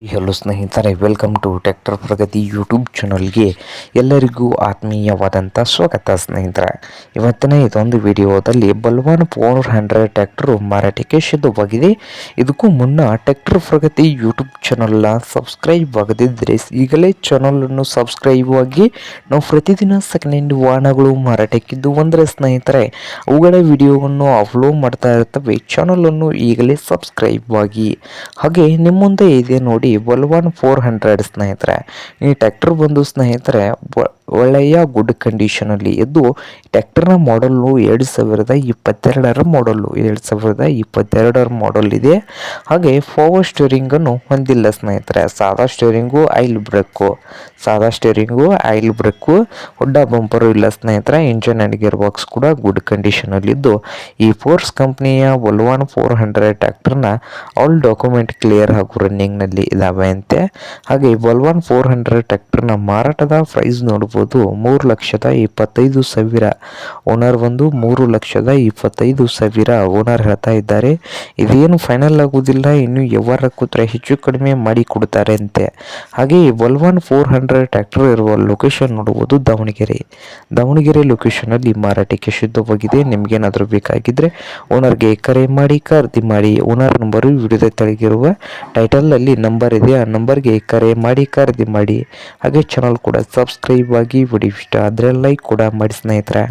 Hello ಸ್ನೇಹಿತರೆ, welcome to tractor Pragati YouTube ಚಾನಲ್ಗೆ ಎಲ್ಲರಿಗೂ ಆತ್ಮೀಯವಾದಂಥ ಸ್ವಾಗತ. ಸ್ನೇಹಿತರೆ, ಇವತ್ತಿನ ಇದೊಂದು ವಿಡಿಯೋದಲ್ಲಿ ಬಲ್ವಾನ್ 400 ಟ್ರ್ಯಾಕ್ಟರ್ ಮಾರಾಟಕ್ಕೆ ಸಿದ್ಧವಾಗಿದೆ. ಇದಕ್ಕೂ ಮುನ್ನ ಟ್ರ್ಯಾಕ್ಟರ್ ಪ್ರಗತಿ ಯೂಟ್ಯೂಬ್ ಚಾನಲ್ನ ಸಬ್ಸ್ಕ್ರೈಬ್ ಆಗದಿದ್ದರೆ ಈಗಲೇ ಚಾನಲನ್ನು ಸಬ್ಸ್ಕ್ರೈಬ್ ಆಗಿ. ನಾವು ಪ್ರತಿದಿನ ಸೆಕೆಂಡ್ ಹ್ಯಾಂಡ್ ವಾಹನಗಳು ಮಾರಾಟಕ್ಕಿದ್ದು ಅಂದರೆ ಸ್ನೇಹಿತರೆ ಅವುಗಳ ವಿಡಿಯೋವನ್ನು ಅಪ್ಲೋಡ್ ಮಾಡ್ತಾ ಇರ್ತವೆ. ಚಾನಲನ್ನು ಈಗಲೇ ಸಬ್ಸ್ಕ್ರೈಬ್ ಆಗಿ. ಹಾಗೆ ನಿಮ್ಮ ಮುಂದೆ ಇದೆ ನೋಡಿ ಬಲ್ವಾನ್ 400 ಸ್ನೇಹಿತರೆ. ಈ ಟ್ರ್ಯಾಕ್ಟರ್ ಬಂದು ಸ್ನೇಹಿತರೆ ಒಳ್ಳೆಯ ಗುಡ್ ಕಂಡೀಷನಲ್ಲಿ ಇದ್ದು, ಟ್ರ್ಯಾಕ್ಟರ್ನ ಮಾಡಲ್ಲು 2022 ಮಾಡಲ್ ಇದೆ. ಹಾಗೆ ಪವರ್ ಸ್ಟೀರಿಂಗನ್ನು ಹೊಂದಿಲ್ಲ ಸ್ನೇಹಿತರೆ. ಸಾದಾ ಸ್ಟೀರಿಂಗು, ಆಯಿಲ್ ಬ್ರೇಕು, ಹೊಡ್ಡ ಬಂಪರು ಇಲ್ಲ ಸ್ನೇಹಿತರೆ. ಇಂಜನ್ ಆ್ಯಂಡ್ ಗೇರ್ ಬಾಕ್ಸ್ ಕೂಡ ಗುಡ್ ಕಂಡೀಷನಲ್ಲಿದ್ದು, ಈ ಫೋರ್ಸ್ ಕಂಪ್ನಿಯ ಬಲ್ವಾನ್ 400 ಟ್ರ್ಯಾಕ್ಟರ್ನ ಆಲ್ ಡಾಕ್ಯುಮೆಂಟ್ ಕ್ಲಿಯರ್ ಹಾಗೂ ರನ್ನಿಂಗ್ನಲ್ಲಿ ಇದಾವೆ ಅಂತೆ. ಹಾಗೆ ಬಲ್ವಾನ್ 400 ಟ್ರ್ಯಾಕ್ಟರ್ನ ಮಾರಾಟದ ಪ್ರೈಸ್ ನೋಡ್ಬೋದು, 3,25,000. ಓನರ್ ಬಂದು 3,25,000 ಓನರ್ ಹೇಳ್ತಾ ಇದ್ದಾರೆ. ಇದೇನು ಫೈನಲ್ ಆಗುವುದಿಲ್ಲ, ಇನ್ನು ವ್ಯವಹಾರ ಕೂತ್ರೆ ಹೆಚ್ಚು ಕಡಿಮೆ ಮಾಡಿ ಕೊಡ್ತಾರೆ ಅಂತೆ. ಹಾಗೆ ಈ ಬಲ್ವಾನ್ 400 ಟ್ರ್ಯಾಕ್ಟರ್ ಇರುವ ಲೊಕೇಶನ್ ನೋಡುವುದು ದಾವಣಗೆರೆ ಲೊಕೇಶನಲ್ಲಿ ಮಾರಾಟಕ್ಕೆ ಸಿದ್ಧವಾಗಿದೆ. ನಿಮ್ಗೇನಾದರೂ ಬೇಕಾಗಿದ್ದರೆ ಓನರ್ಗೆ ಕರೆ ಮಾಡಿ ಖರೀದಿ ಮಾಡಿ. ಓನರ್ ನಂಬರು ವಿಡಿಯೋದ ತೆಳಗಿರುವ ಟೈಟಲ್ನಲ್ಲಿ ನಂಬರ್ ಇದೆ, ಆ ನಂಬರ್ಗೆ ಕರೆ ಮಾಡಿ ಖರೀದಿ ಮಾಡಿ. ಹಾಗೆ ಚಾನಲ್ ಕೂಡ ಸಬ್ಸ್ಕ್ರೈಬ್ ಆಗಿ. ವಿಡಿಯೋ ಇಷ್ಟ ಆದರೆ ಲೈಕ್ ಕೂಡ ಮಾಡಿ ಸ್ನೇಹಿತರೆ.